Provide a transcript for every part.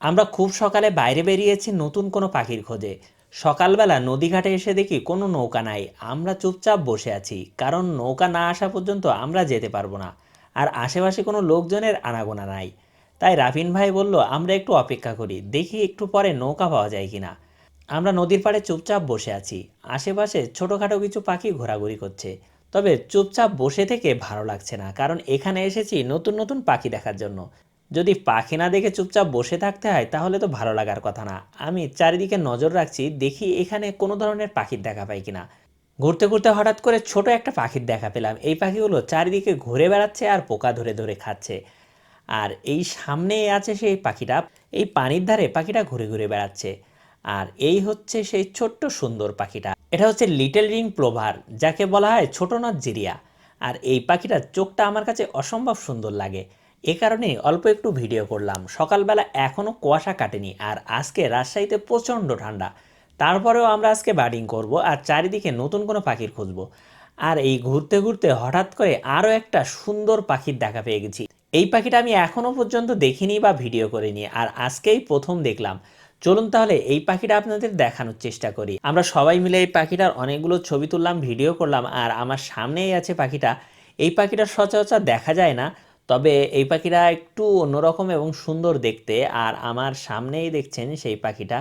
আমরা খুব সকালে বাইরে বেরিয়েছি নতুন কোনো পাখির খোঁজে। সকালবেলা নদীঘাটে এসে দেখি কোনো নৌকা নাই। আমরা চুপচাপ বসে আছি, কারণ নৌকা না আসা পর্যন্ত আমরা যেতে পারবো না। আর আশেপাশে কোনো লোকজনের আনাগোনা নাই। তাই রাফিন ভাই বলল আমরা একটু অপেক্ষা করি, দেখি একটু পরে নৌকা পাওয়া যায় কিনা। আমরা নদীর পাড়ে চুপচাপ বসে আছি। আশেপাশে ছোটোখাটো কিছু পাখি ঘোরাঘুরি করছে। তবে চুপচাপ বসে থেকে ভালো লাগছে না, কারণ এখানে এসেছি নতুন নতুন পাখি দেখার জন্য। যদি পাখি না দেখে চুপচাপ বসে থাকতে হয় তাহলে তো ভালো লাগার কথা না। আমি চারিদিকে নজর রাখছি, দেখি এখানে কোনো ধরনের পাখির দেখা পাই কিনা। ঘুরতে ঘুরতে হঠাৎ করে ছোট একটা পাখির দেখা পেলাম। এই পাখিগুলো চারিদিকে ঘুরে বেড়াচ্ছে আর পোকা ধরে ধরে খাচ্ছে। আর এই সামনে আছে সেই পাখিটা। এই পানির ধারে পাখিটা ঘুরে ঘুরে বেড়াচ্ছে। আর এই হচ্ছে সেই ছোট্ট সুন্দর পাখিটা। এটা হচ্ছে লিটল রিং প্লোভার, যাকে বলা হয় ছোট নথ জিরিয়া। আর এই পাখিটার চোখটা আমার কাছে অসম্ভব সুন্দর লাগে। এ কারণে অল্প একটু ভিডিও করলাম। সকালবেলা এখনও কুয়াশা কাটেনি, আর আজকে রাজশাহীতে প্রচণ্ড ঠান্ডা। তারপরেও আমরা আজকে বার্ডিং করব আর চারিদিকে নতুন কোনো পাখির খুঁজবো। আর এই ঘুরতে ঘুরতে হঠাৎ করে আরও একটা সুন্দর পাখির দেখা পেয়ে গেছি। এই পাখিটা আমি এখনও পর্যন্ত দেখিনি বা ভিডিও করিনি, আর আজকেই প্রথম দেখলাম। চলুন তাহলে এই পাখিটা আপনাদের দেখানোর চেষ্টা করি। আমরা সবাই মিলে এই পাখিটার অনেকগুলো ছবি তুললাম, ভিডিও করলাম। আর আমার সামনেই আছে পাখিটা। এই পাখিটা সচরাচর দেখা যায় না, তবে এই পাখিটা একটু অন্যরকম এবং সুন্দর দেখতে। আর আমার সামনেই দেখছেন সেই পাখিটা।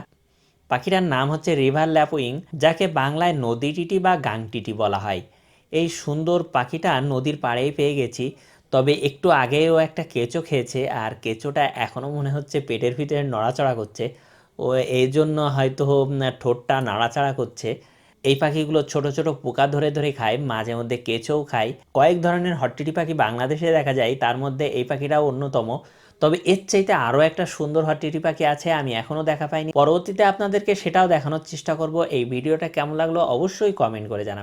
পাখিটার নাম হচ্ছে রিভার ল্যাপুইং, যাকে বাংলায় নদী টিটি বা গাং টিটি বলা হয়। এই সুন্দর পাখিটা নদীর পাড়েই পেয়ে গেছি। তবে একটু আগেও একটা কেঁচো খেয়েছে, আর কেঁচোটা এখনও মনে হচ্ছে পেটের ভিতরে নড়াচড়া করছে। ও এই জন্য হয়তো ঠোঁটটা নাড়াচাড়া করছে। এই পাখিগুলো ছোট ছোট পোকা ধরে ধরে খায়, মাঝে মধ্যে কেঁচোও খায়। কয়েক ধরনের হট্টিটি পাখি বাংলাদেশে দেখা যায়, তার মধ্যে এই পাখিটাও অন্যতম। তবে এর চাইতে আরও একটা সুন্দর হট্টিটি পাখি আছে, আমি এখনও দেখা পাইনি। পরবর্তীতে আপনাদেরকে সেটাও দেখানোর চেষ্টা করব। এই ভিডিওটা কেমন লাগলো অবশ্যই কমেন্ট করে জানাবেন।